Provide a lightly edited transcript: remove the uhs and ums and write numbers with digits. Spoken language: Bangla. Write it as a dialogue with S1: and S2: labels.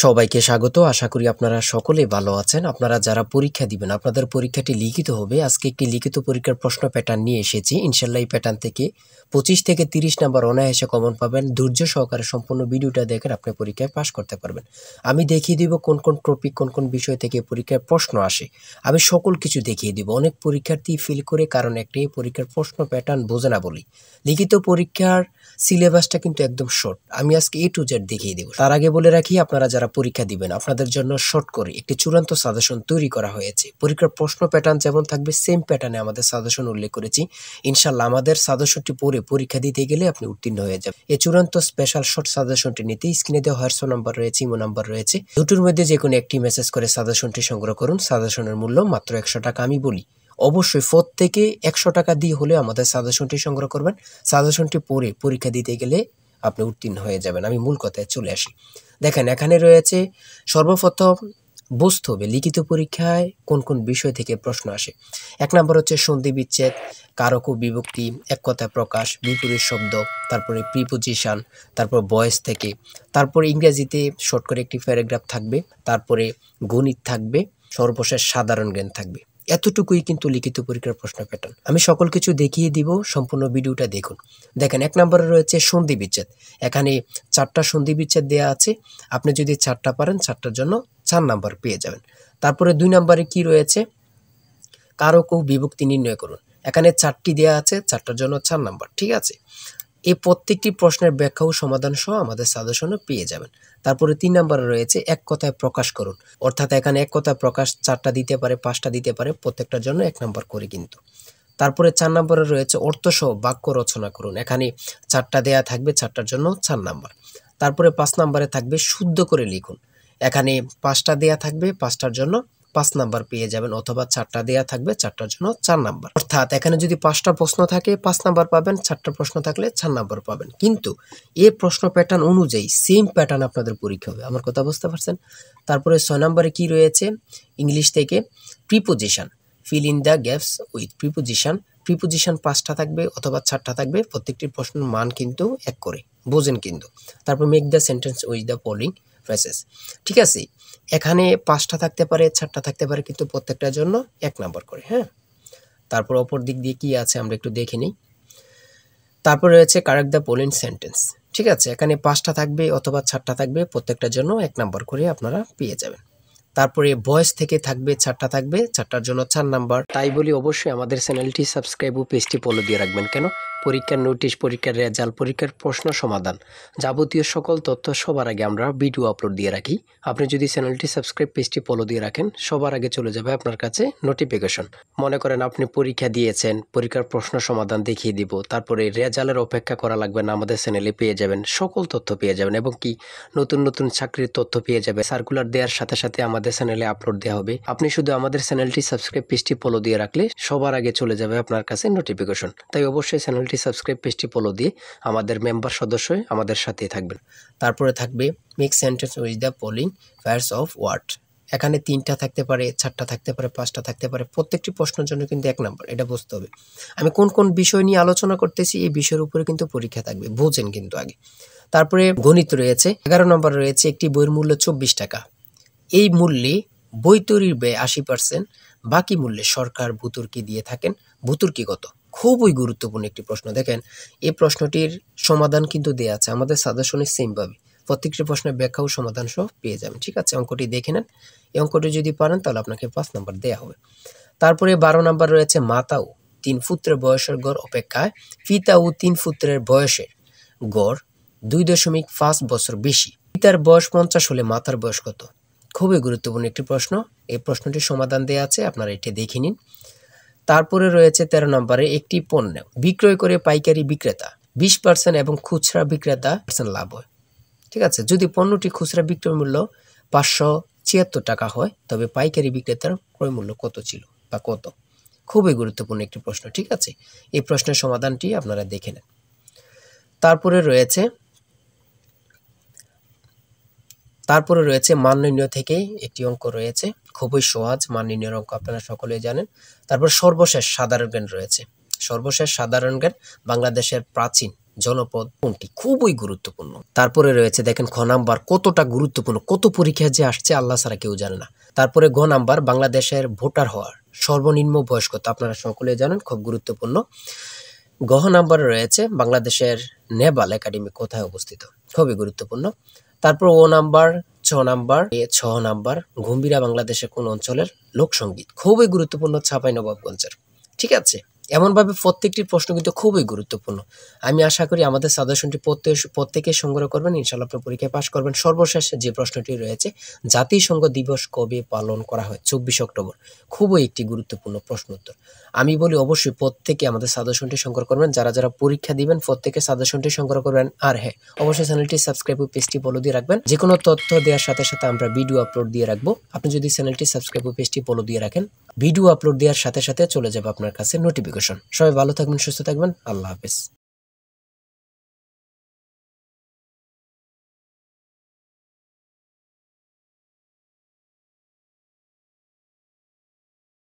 S1: সবাইকে স্বাগত। আশা করি আপনারা সকলেই ভালো আছেন। আপনারা যারা পরীক্ষা দিবেন, আপনাদের পরীক্ষাটি লিখিত হবে। আজকে একটি লিখিত পরীক্ষার প্রশ্ন প্যাটার্ন নিয়ে এসেছি। ইনশাল্লাহ এই প্যাটার্ন থেকে 25 থেকে 30 নাম্বার অনায়াসে কমন পাবেন। ধৈর্য সহকারে সম্পূর্ণ ভিডিওটা দেখেন, আপনি পরীক্ষায় পাস করতে পারবেন। আমি দেখিয়ে দিব কোন কোন টপিক, কোন কোন বিষয় থেকে পরীক্ষায় প্রশ্ন আসে। আমি সকল কিছু দেখিয়ে দিব। অনেক পরীক্ষার্থী ফেল করে কারণ একটাই, পরীক্ষার প্রশ্ন প্যাটার্ন বোঝে না বলি। লিখিত পরীক্ষার সিলেবাসটা কিন্তু একদম শর্ট। আমি আজকে A to Z দেখিয়ে দেব। তার আগে বলে রাখি, আপনারা যারা পরীক্ষা দিবেন আপনাদের জন্য শর্ট করে একটি চূড়ান্ত সাজেশন তৈরি করা হয়েছে। পরীক্ষার প্রশ্ন প্যাটার্ন যেমন থাকবে সেম প্যাটার্নে আমাদের সাজেশন উল্লেখ করেছি। ইনশাল্লাহ আমাদের সাজেশনটি পড়ে পরীক্ষা দিতে গেলে আপনি উত্তীর্ণ হয়ে যাবেন। এই চূড়ান্ত স্পেশাল শর্ট সাজেশনটি নিতে স্ক্রিনে দেওয়া হোয়াটসঅ্যাপ নাম্বার রয়েছে, ইমো নাম্বার রয়েছে। দুটোর মধ্যে যে কোনো একটি মেসেজ করে সাজেশনটি সংগ্রহ করুন। সাজেশনের মূল্য মাত্র 100 টাকা। আমি বলি অবশ্যই প্রত্যেকে 100 টাকা দিয়ে হলে আমাদের সাজেশনটি সংগ্রহ করবেন। সাজেশনটি পড়ে পরীক্ষা দিতে গেলে আপনি উত্তীর্ণ হয়ে যাবেন। আমি মূল কথায় চলে আসি। দেখেন, এখানে রয়েছে সর্বপ্রথম বুঝতে হবে লিখিত পরীক্ষায় কোন কোন বিষয় থেকে প্রশ্ন আসে। 1 নম্বর হচ্ছে সন্ধি বিচ্ছেদ, কারক ও বিভক্তি, এক কথায় প্রকাশ, বিপরীত শব্দ, তারপরে প্রিপোজিশন, তারপর ভয়েস থেকে, তারপরে ইংরেজিতে শর্ট করে একটি প্যারাগ্রাফ থাকবে, তারপরে গণিত থাকবে, সর্বশেষ সাধারণ জ্ঞান থাকবে। এতটুকুই কিন্তু লিখিত পরীক্ষার প্রশ্ন প্যাটার্ন। আমি সকল কিছু দেখিয়ে দিব, সম্পূর্ণ ভিডিওটা দেখুন। দেখেন, 1 নম্বরে রয়েছে সন্ধি বিচ্ছেদ। এখানে 4টা সন্ধি বিচ্ছেদ দেওয়া আছে। আপনি যদি 4টা পারেন 4টার জন্য 4 নাম্বার পেয়ে যাবেন। তারপরে 2 নম্বরে কি রয়েছে, কারক ও বিভক্তি নির্ণয় করুন। এখানে 4টি দেওয়া আছে, 4টার জন্য 4 নাম্বার। ঠিক আছে, এই প্রত্যেকটি প্রশ্নের ব্যাখ্যা ও সমাধান সহ আমাদের সাজেশনে পেয়ে যাবেন। তারপরে 3 নম্বরে রয়েছে এক কথায় প্রকাশ করুন। অর্থাৎ এখানে এক কথায় প্রকাশ 4টা দিতে পারে, 5টা দিতে পারে, প্রত্যেকটার জন্য 1 নাম্বার করে কিন্তু। তারপরে 4 নম্বরে রয়েছে অর্থসহ বাক্য রচনা করুন। এখানে 4টা দেয়া থাকবে, 4টার জন্য 4 নাম্বার। তারপরে 5 নম্বরে থাকবে শুদ্ধ করে লিখুন। এখানে 5টা দেয়া থাকবে, 5টার জন্য 5 নাম্বার পেয়ে যাবেন, অথবা 4টা দেয়া থাকবে, 4টার জন্য 4 নাম্বার। অর্থাৎ এখানে যদি 5টা প্রশ্ন থাকে 5 নাম্বার পাবেন, 4টা প্রশ্ন থাকলে 4 নাম্বার পাবেন। কিন্তু এই প্রশ্ন প্যাটার্ন অনুযায়ী সেম প্যাটার্ন আপনাদের পরীক্ষা হবে। আমার কথা বুঝতে পারছেন? তারপরে 6 নম্বরে কি রয়েছে, ইংলিশ থেকে preposition, fill in the gaps with preposition. Preposition 5টা থাকবে অথবা 4টা থাকবে, প্রত্যেকটি প্রশ্নের মান কিন্তু 1 করে, বোঝেন কিন্তু। তারপর make the sentence with the following phrases. ঠিক আছে, এখানে 5টা থাকতে পারে, 4টা থাকতে পারে, কিন্তু প্রত্যেকটার জন্য 1 নাম্বার করে। হ্যাঁ, তারপর অপর দিক দিয়ে কি আছে আমরা একটু দেখে নিই। তারপর রয়েছে কারেক্ট দ্য ফলোইং সেন্টেন্স। ঠিক আছে, এখানে 5টা থাকবে অথবা 4টা থাকবে, প্রত্যেকটার জন্য 1 নাম্বার করে আপনারা পেয়ে যাবেন। তারপরে ভয়েস থেকে থাকবে 4টা থাকবে, 4টার জন্য 4 নাম্বার। তাই বলি অবশ্যই আমাদের চ্যানেলটি সাবস্ক্রাইব ও পেজটি ফলো দিয়ে রাখবেন। কেন? পরীক্ষার নোটিশ, পরীক্ষার রেজাল্ট, পরীক্ষার প্রশ্ন সমাধান, যাবতীয় সকল তথ্য সবার আগে আমরা ভিডিও আপলোড দিয়ে রাখি। আপনি যদি চ্যানেলটি সাবস্ক্রাইব, পেজটি ফলো দিয়ে রাখেন, সবার আগে চলে যাবে আপনার কাছে নোটিফিকেশন। মনে করেন আপনি পরীক্ষা দিয়েছেন, পরীক্ষার প্রশ্ন সমাধান দেখিয়ে দিব, তারপরে রেজাল্টের অপেক্ষা করা লাগবে না, আমাদের চ্যানেলে পেয়ে যাবেন, সকল তথ্য পেয়ে যাবেন, এবং কি নতুন নতুন চাকরির তথ্য পেয়ে যাবে। সার্কুলার দেওয়ার সাথে সাথে আমাদের চ্যানেলে আপলোড দেওয়া হবে। আপনি শুধু আমাদের চ্যানেলটি সাবস্ক্রাইব, পেজটি ফলো দিয়ে রাখলে সবার আগে চলে যাবে আপনার কাছে নোটিফিকেশন। তাই অবশ্যই চ্যানেলটি সাবস্ক্রাইব, পেজটি ফলো দিয়ে আমাদের মেম্বার সদস্য হয়ে আমাদের সাথেই থাকবেন। তারপরে থাকবে make sentence with the following pairs of word. এখানে 3টা থাকতে পারে, 4টা থাকতে পারে, 5টা থাকতে পারে, প্রত্যেকটি প্রশ্নের জন্য কিন্তু 1 নাম্বার। এটা বুঝতে হবে। আমি কোন কোন বিষয় নিয়ে আলোচনা করতেছি, এই বিষয়ের উপরে কিন্তু পরীক্ষা থাকবে, বোঝেন কিন্তু আগে। তারপরে গণিত রয়েছে, 11 নম্বর রয়েছে একটি বইয়ের মূল্য 24 টাকা। এই মূল্যে বই তৈরির ব্যয় 80%, বাকি মূল্যে সরকার ভর্তুকি দিয়ে থাকেন। ভর্তুকি কত? খুবই গুরুত্বপূর্ণ একটি প্রশ্ন। দেখেন, এই প্রশ্নটির সমাধান কিন্তু দেওয়া আছে আমাদের সাজেশনে সেম ভাবে। প্রত্যেকটি প্রশ্নের ব্যাখ্যা ও সমাধান সহ পেয়ে যাবেন। ঠিক আছে, অঙ্কটি দেখে নেন। এই অঙ্কটি যদি পারেন তাহলে আপনাকে 5 নাম্বার দেওয়া হবে। তারপরে 12 নাম্বার রয়েছে মাতা ও 3 পুত্রের বয়সের গড় অপেক্ষায় পিতা ও 3 পুত্রের বয়সের গড় 2.5 বছর বেশি। পিতার বয়স 50 হলে মাতার বয়স কত? খুবই গুরুত্বপূর্ণ একটি প্রশ্ন। এই প্রশ্নটির সমাধান দেওয়া আছে, আপনারা এটি দেখে নিন। তারপরে রয়েছে 13 নম্বরে একটি পণ্য বিক্রয় করে পাইকারি বিক্রেতা 20% এবং খুচরা বিক্রেতা লাভ হয়। ঠিক আছে, যদি পণ্যটি খুচরা বিক্রয় মূল্য 576 টাকা হয়, তবে পাইকারি বিক্রেতার ক্রয় মূল্য কত ছিল বা কত? খুবই গুরুত্বপূর্ণ একটি প্রশ্ন। ঠিক আছে, এই প্রশ্নের সমাধানটি আপনারা দেখে নেন। তারপরে রয়েছে মান নির্ণয় থেকে একটি অঙ্ক রয়েছে, খুবই সহজ মান নির্ণয়ের অঙ্ক, আপনারা সকলেই জানেন। তারপর সর্বশেষ সাধারণ জ্ঞান রয়েছে। সর্বশেষ সাধারণ জ্ঞান বাংলাদেশের প্রাচীন জনপদ কোনটি? খুবই গুরুত্বপূর্ণ। তারপরে রয়েছে দেখেন খ নাম্বার, কতটা গুরুত্বপূর্ণ, কত পরীক্ষা যে আসছে আল্লাহ ছাড়া কেউ জানে না। তারপরে গ নাম্বার, বাংলাদেশের ভোটার হওয়ার সর্বনিম্ন বয়স কত? আপনারা সকলে জানেন, খুব গুরুত্বপূর্ণ। গ নাম্বারে রয়েছে বাংলাদেশের নেভাল একাডেমি কোথায় অবস্থিত? খুবই গুরুত্বপূর্ণ। তারপর ও নাম্বার, ছ নাম্বার গম্ভীরা বাংলাদেশের কোন অঞ্চলের লোকসঙ্গীত? খুবই গুরুত্বপূর্ণ, চাঁপাইনবাবগঞ্জের। ঠিক আছে, এমনভাবে প্রত্যেকটি প্রশ্ন কিন্তু খুবই গুরুত্বপূর্ণ। আমি আশা করি আমাদের সাজেশনটি প্রত্যেকে সংগ্রহ করবেন, ইনশাআল্লাহ আপনি পরীক্ষায় পাশ করবেন। সর্বশেষ যে প্রশ্নটি রয়েছে, জাতিসংঘ দিবস কবে পালন করা হয়? 24 অক্টোবর। খুবই একটি গুরুত্বপূর্ণ প্রশ্ন উত্তর। আমি বলি অবশ্যই প্রত্যেকে আমাদের সাজেশনটি সংগ্রহ করবেন। যারা যারা পরীক্ষা দিবেন প্রত্যেকে সাজেশনটি সংগ্রহ করবেন। আর হ্যাঁ, অবশ্যই চ্যানেলটি সাবস্ক্রাইব ও পেজটি ফলো দিয়ে রাখবেন। যে কোনো তথ্য দেওয়ার সাথে সাথে আমরা ভিডিও আপলোড দিয়ে রাখবো। আপনি যদি চ্যানেলটি সাবস্ক্রাইব ও পেজটি ফলো দিয়ে রাখেন, ভিডিও আপলোড দেওয়ার সাথে সাথে চলে যাবে আপনার কাছে নোটিফিকেশন। সবাই ভালো থাকবেন, সুস্থ থাকবেন। আল্লাহ হাফেজ।